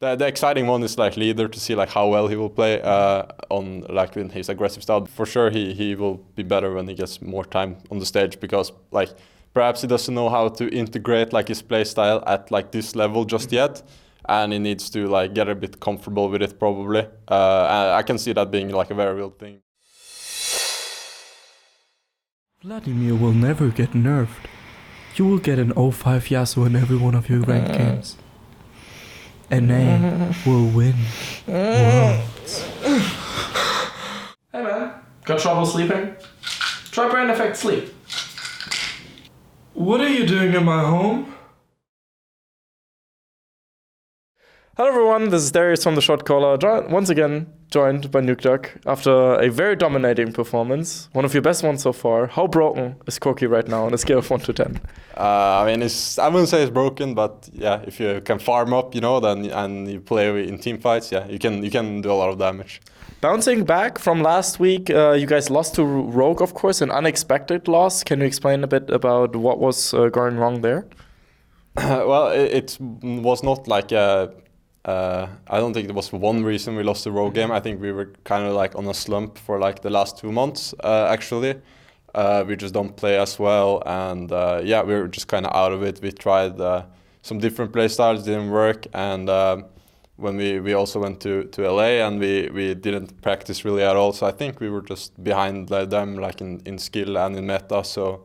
The exciting one is like Lider, to see like how well he will play on like in his aggressive style. For sure, he will be better when he gets more time on the stage, because like perhaps he doesn't know how to integrate like his play style at like this level just yet, and he needs to like get a bit comfortable with it probably. I can see that being like a very real thing. Vladimir will never get nerfed. You will get an 05 Yasuo in every one of your ranked games. NA will win worlds. Hey man, got trouble sleeping? Try Brain Effect Sleep. What are you doing in my home? Hello everyone, this is Darius from the Shotcaller, once again joined by Nukeduck after a very dominating performance, one of your best ones so far. How broken is Corki right now on a scale of 1 to 10? I mean, I wouldn't say it's broken, but yeah, if you can farm up, then and you play in team fights, yeah, you can do a lot of damage. Bouncing back from last week, you guys lost to Rogue, of course, an unexpected loss. Can you explain a bit about what was going wrong there? Well, it was not like I don't think there was one reason we lost the Rogue game. I think we were kind of like on a slump for like the last 2 months, actually. We just don't play as well, and yeah, we were just kind of out of it. We tried some different play styles, didn't work, and when we also went to LA, and we didn't practice really at all. So I think we were just behind them, like in skill and in meta. So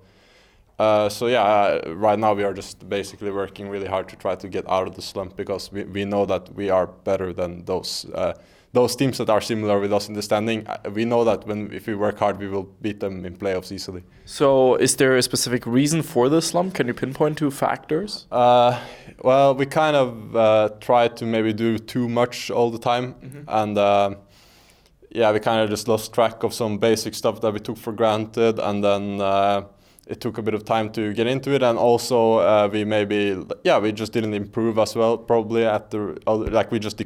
yeah, right now we are just basically working really hard to try to get out of the slump, because we know that we are better than those teams that are similar with us in the standing. We know that if we work hard, we will beat them in playoffs easily. So is there a specific reason for the slump? Can you pinpoint 2 factors? Well, we kind of try to maybe do too much all the time, and yeah, we kind of just lost track of some basic stuff that we took for granted, and then it took a bit of time to get into it, and also we just didn't improve as well, probably at the like we just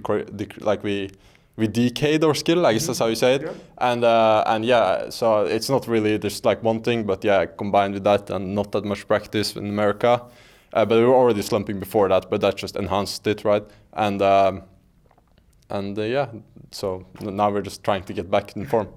we decayed our skill, I guess that's how you say it. Yeah. And yeah, so it's not really just like one thing, but yeah, combined with that and not that much practice in America, but we were already slumping before that, but that just enhanced it, right? And yeah, so now we're just trying to get back in form.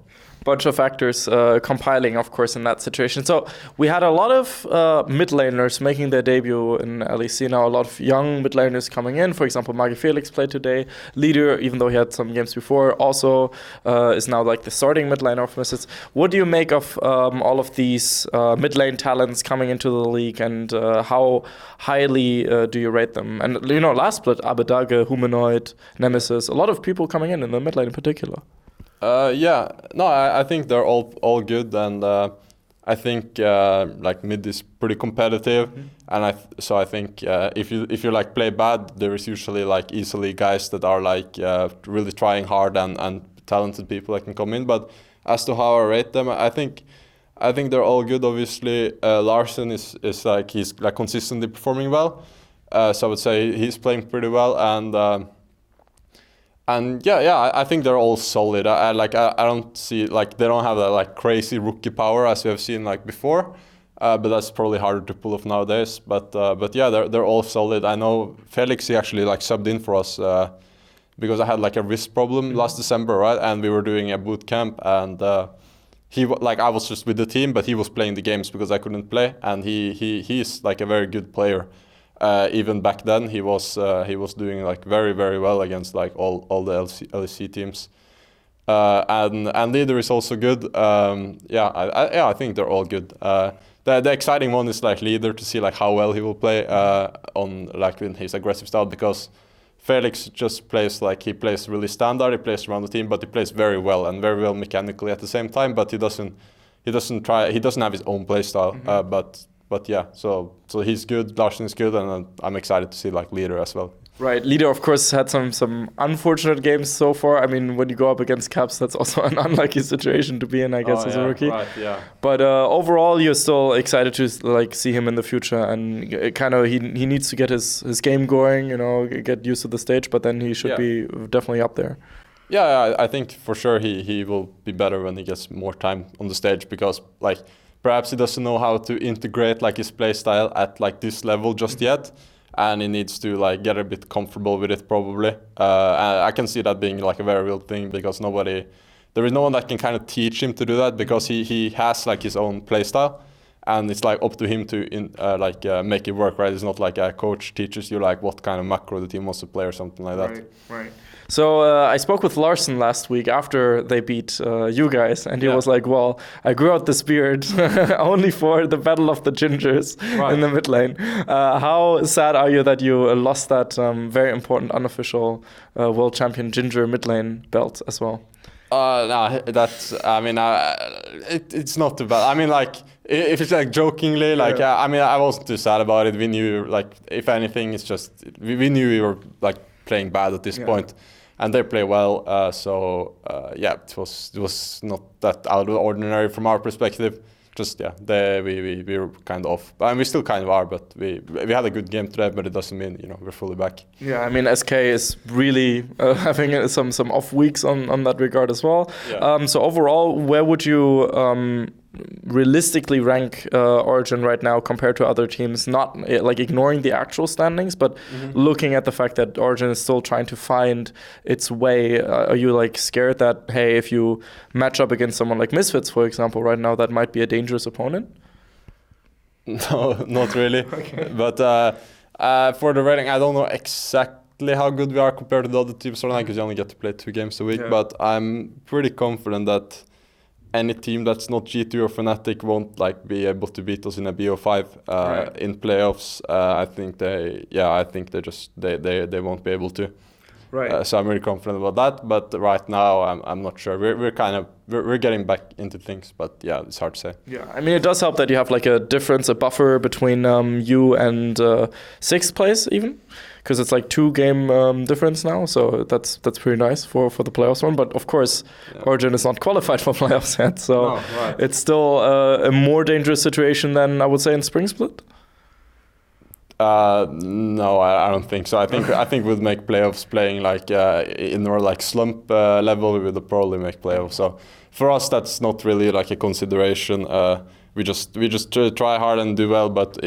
Bunch of factors compiling, of course, in that situation. So we had a lot of mid laners making their debut in LEC now, a lot of young mid laners coming in. For example, MagiFelix played today. Lider, even though he had some games before, also is now like the starting mid laner of Misfits. What do you make of all of these mid lane talents coming into the league, and how highly do you rate them? And last split, Abedage, Humanoid, Nemesis, a lot of people coming in the mid lane in particular. Yeah, no, I think they're all good, and I think like mid is pretty competitive, and so I think if you like play bad, there is usually like easily guys that are like really trying hard and talented people that can come in. But as to how I rate them, I think they're all good. Obviously, Larsen is like he's like consistently performing well, so I would say he's playing pretty well, and yeah, I think they're all solid. I don't see like they don't have that like crazy rookie power as we have seen like before, but that's probably harder to pull off nowadays. But yeah, they're all solid. I know Felix, he actually like subbed in for us because I had like a wrist problem last December, right? And we were doing a boot camp, and I was just with the team, but he was playing the games because I couldn't play, and he's like a very good player. Even back then, he was doing like very, very well against like all the LEC teams, and Lider is also good. Yeah, I think they're all good. The exciting one is like Lider, to see like how well he will play on like in his aggressive style, because Felix just plays like he plays really standard. He plays around the team, but he plays very well and very well mechanically at the same time. But he doesn't have his own play style. But yeah, so he's good, Larsen is good, and I'm excited to see like Lider as well. Right, Lider of course had some unfortunate games so far. I mean, when you go up against Caps, that's also an unlucky situation to be in, I guess, as a rookie. Right, yeah. But overall, you're still excited to like see him in the future, and kind of he needs to get his game going, get used to the stage, but then he should be definitely up there. Yeah, I think for sure he will be better when he gets more time on the stage, because like perhaps he doesn't know how to integrate like his play style at like this level just yet, and he needs to like get a bit comfortable with it probably. I can see that being like a very real thing because there is no one that can kind of teach him to do that because he has like his own playstyle. And it's like up to him to make it work, right? It's not like a coach teaches you like what kind of macro the team wants to play or something like that. Right. So I spoke with Larson last week after they beat you guys, and he was like, well, I grew out this beard only for the Battle of the Gingers in the mid lane. How sad are you that you lost that very important unofficial world champion Ginger mid lane belt as well? No, it's not too bad. I mean, like, if it's like jokingly, like, I wasn't too sad about it. We knew, like, if anything, it's just, we knew we were, like, playing bad at this point. And they play well, it was not that out of the ordinary from our perspective. Just we were kind of off, and we still kind of are. But we had a good game today, but it doesn't mean we're fully back. Yeah, I mean SK is really having some off weeks on that regard as well. Yeah. So overall, where would you realistically rank Origen right now compared to other teams? Not like ignoring the actual standings, but looking at the fact that Origen is still trying to find its way. Are you like scared that hey, if you match up against someone like Misfits, for example, right now, that might be a dangerous opponent? No, not really. Okay. But for the rating, I don't know exactly how good we are compared to the other teams right now because you only get to play 2 games a week. Yeah. But I'm pretty confident that any team that's not G2 or Fnatic won't like be able to beat us in a BO5 in playoffs. I think they won't be able to. Right. So I'm really confident about that. But right now, I'm not sure. We're getting back into things, but yeah, it's hard to say. Yeah, I mean, it does help that you have like a difference, a buffer between you and 6th place even. Because it's like 2 game difference now, so that's pretty nice for the playoffs one. But of course, Origen is not qualified for playoffs yet, so it's still a more dangerous situation than I would say in Spring Split. No, I don't think so. I think we'd make playoffs playing like in more like slump level. We would probably make playoffs. So for us, that's not really like a consideration. We just try hard and do well, but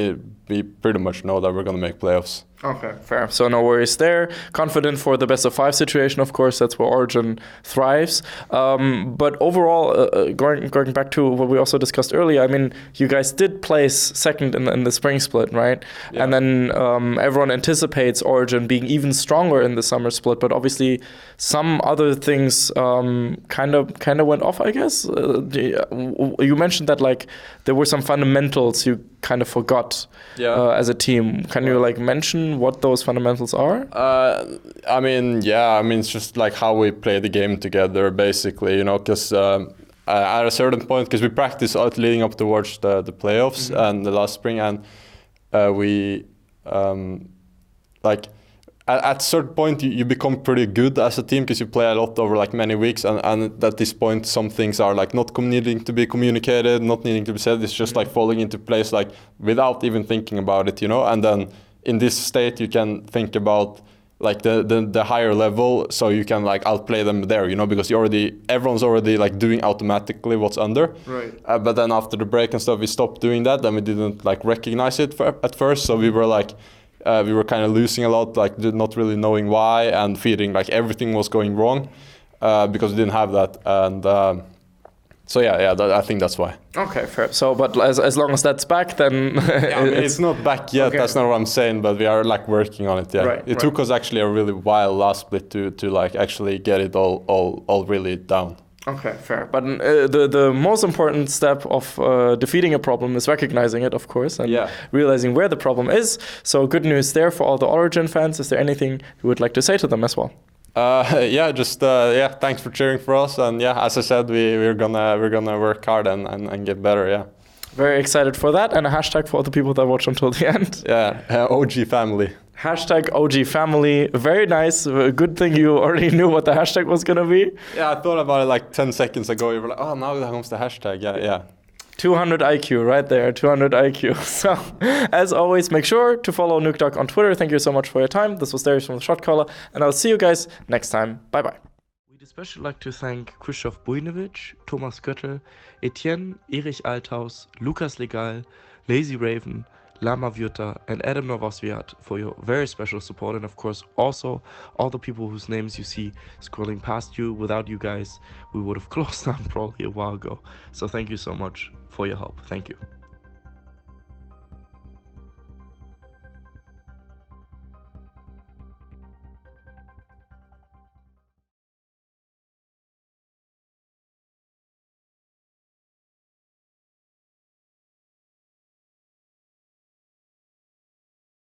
we pretty much know that we're gonna make playoffs. Okay, fair. So no worries there. Confident for the best of 5 situation, of course. That's where Origen thrives. But overall, going back to what we also discussed earlier, I mean, you guys did place 2nd in the Spring Split, right? Yeah. And then everyone anticipates Origen being even stronger in the Summer Split. But obviously, some other things kind of went off, I guess. You mentioned that like there were some fundamentals you kind of forgot as a team. Can you like mention what those fundamentals are? I mean, it's just like how we play the game together, basically, because at a certain point, because we practice out leading up towards the playoffs and the last spring, and we at a certain point you become pretty good as a team because you play a lot over like many weeks, and at this point some things are like not needing to be communicated, not needing to be said. It's just like falling into place like without even thinking about it, and then in this state you can think about like the higher level, so you can like outplay them there, because everyone's already like doing automatically what's under. Right. But then after the break and stuff, we stopped doing that, and we didn't like recognize it at first, so we were like we were kind of losing a lot, like not really knowing why, and feeling like everything was going wrong because we didn't have that. And I think that's why. Okay, fair. So, but as long as that's back, then it's not back yet. Okay. That's not what I'm saying, but we are like working on it. Yeah, right, it took us actually a really while last split to like actually get it all really down. Okay, fair. But the most important step of defeating a problem is recognizing it, of course, and realizing where the problem is. So good news there for all the Origen fans. Is there anything you would like to say to them as well? Thanks for cheering for us. And as I said, we're gonna work hard and get better. Yeah. Very excited for that, and a hashtag for all the people that watch until the end. Yeah, OG family. Hashtag OG family. Very nice. Good thing you already knew what the hashtag was going to be. Yeah, I thought about it like 10 seconds ago. You were like, oh, now comes the hashtag. Yeah. 200 IQ right there. 200 IQ. So, as always, make sure to follow Nukeduck on Twitter. Thank you so much for your time. This was Darius from the Shotcaller, and I'll see you guys next time. Bye-bye. We'd especially like to thank Krzysztof Bujnovic, Thomas Göttel, Etienne, Erich Althaus, Lukas Legal, Lazy Raven, Lama Vyuta, and Adam Novosviat for your very special support, and of course also all the people whose names you see scrolling past you. Without you guys, we would have closed down probably a while ago. So thank you so much for your help. Thank you.